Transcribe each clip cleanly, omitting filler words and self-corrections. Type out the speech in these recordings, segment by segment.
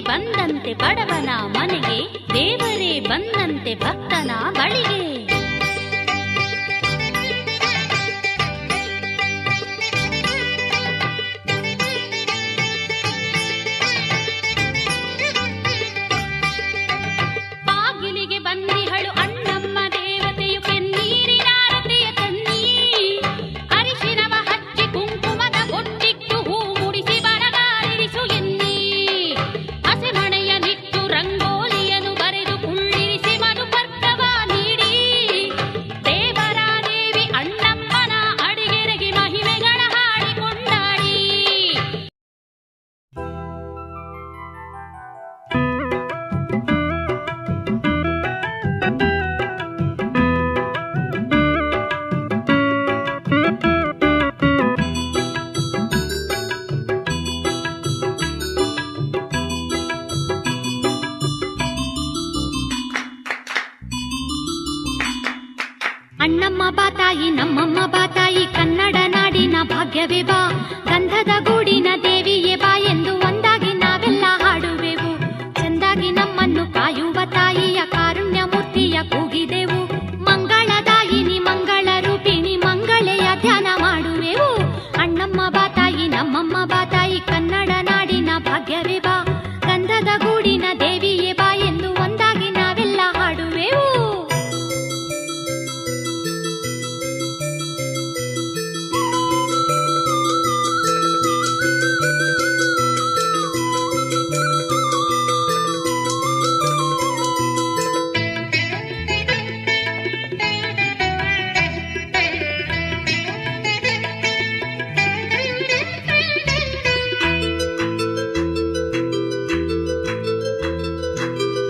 ಬಂದಂತೆ ಬಡವನ ಮನೆಗೆ, ದೇವರೇ ಬಂದಂತೆ ಭಕ್ತನ ಬಳಿಗೆ. ಬಾಗಿಲಿಗೆ ಬಂದಿಹಳು ಅಣ್ಣಮ್ಮ ದೇವತೆಯು, ಕೆನ್ನೀರಿನ ರತೆಯ ತನ್ನಿ, ಅರಿಶಿನವ ಹಚ್ಚಿ ಕುಂಕುಮದ ಬೊಟ್ಟಿಟ್ಟು ಹೂ ಮುಡಿಸಿ ಬರಗಾಲಿರಿಸು ಎನ್ನಿ, ಹಸೆಮಣೆಯ ನಿಟ್ಟು ರಂಗೋಲಿಯನ್ನು ಬರೆದು ಕುಳ್ಳಿರಿಸಿ ಮಧುಪರ್ಕವ ನೀಡಿ, ದೇವರ ದೇವಿ ಅಣ್ಣಮ್ಮನ ಅಡಿಗೆರೆಗೆ ಮಹಿಮೆಗಳ ಹಾಡಿಕೊಂಡಾಡಿ. ಅಣ್ಣಮ್ಮ ಬಾತಾಯಿ ನಮ್ಮಮ್ಮ ಬಾತಾಯಿ, ಕನ್ನಡ ನಾಡಿನ ಭಾಗ್ಯವೇ ಬಾ, ಗಂಧದ ಗೂಡಿನ ದೇವಿಯೇ ಬಾ ಎಂದು ಒಂದಾಗಿ ನಾವೆಲ್ಲ ಹಾಡುವೆವು. ಚಂದಾಗಿ ನಮ್ಮನ್ನು ಕಾಯುವ ತಾಯಿಯ ಕಾರುಣ್ಯ ಮೂರ್ತಿಯ ಕೂಗಿದೆವು. ಮಂಗಳದಾಯಿನಿ ಮಂಗಳ ರೂಪಿಣಿ ಮಂಗಳೆಯ ಧ್ಯಾನ ಮಾಡುವೆವು. ಅಣ್ಣಮ್ಮ ಬಾತಾಯಿ ನಮ್ಮಮ್ಮ ಬಾತಾಯಿ, ಕನ್ನಡ ನಾಡಿನ ಭಾಗ್ಯವೇ ಬಾ, ಗಂಧದ ಗೂಡಿನ ದೇವಿಯೇ ಬಾ ಎಂದು ಒಂದಾಗಿ ನಾವೆಲ್ಲ ಹಾಡುವೆವು.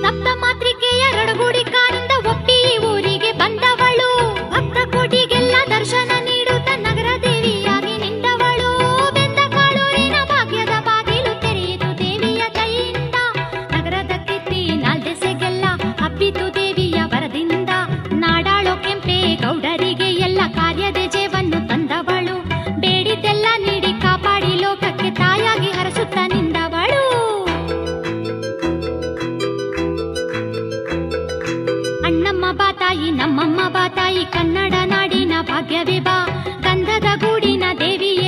ಸಪ್ತ ಮಾತೃಕೆಯ ರಡಗುಡಿ ಕಾರಿಂದ ಒಪ್ಪಿ ಊರಿಗೆ ಬಂದವಳು, ಭಕ್ತ ಕೋಟಿಗೆಲ್ಲ ದರ್ಶನ ನೀಡುತ್ತ ನಗರ ದೇವಿಯಾಗಿ ನಿಂತವಳು. ಬೆಂದ ಕಾಳೂರಿನ ಭಾಗ್ಯದ ಬಾಗಿಲು ತೆರೆಯಿತು ದೇವಿಯ ಕೈಯಿಂದ, ನಗರದ ಕೀರ್ತಿ ನಾಲ್ದೆಸೆಗೆಲ್ಲ ಹಬ್ಬಿತು ದೇವಿಯ ವರದಿಂದ. ನಾಡಾಳೋ ಕೆಂಪೆ ಗೌಡರಿಗೆ ಎಲ್ಲ ಕಾರ್ಯದ ಜೇವನ್ನು ತಂದವಳು, ಬೇಡಿದ್ದೆಲ್ಲ ನೀಡಿ ಕಾಪಾಡಿ ಲೋಕಕ್ಕೆ ತಾಯಾಗಿ ಹರಸುತ್ತ ನಿಂದವಳು. ಅಣ್ಣಮ್ಮ ಬಾತಾಯಿ ನಮ್ಮಮ್ಮ ಬಾತಾಯಿ, ಕನ್ನಡ ನಾಡಿನ ಭಾಗ್ಯವೇ ಬಾ, ಗಂಧದ ಗೂಡಿನ ದೇವಿಯೇ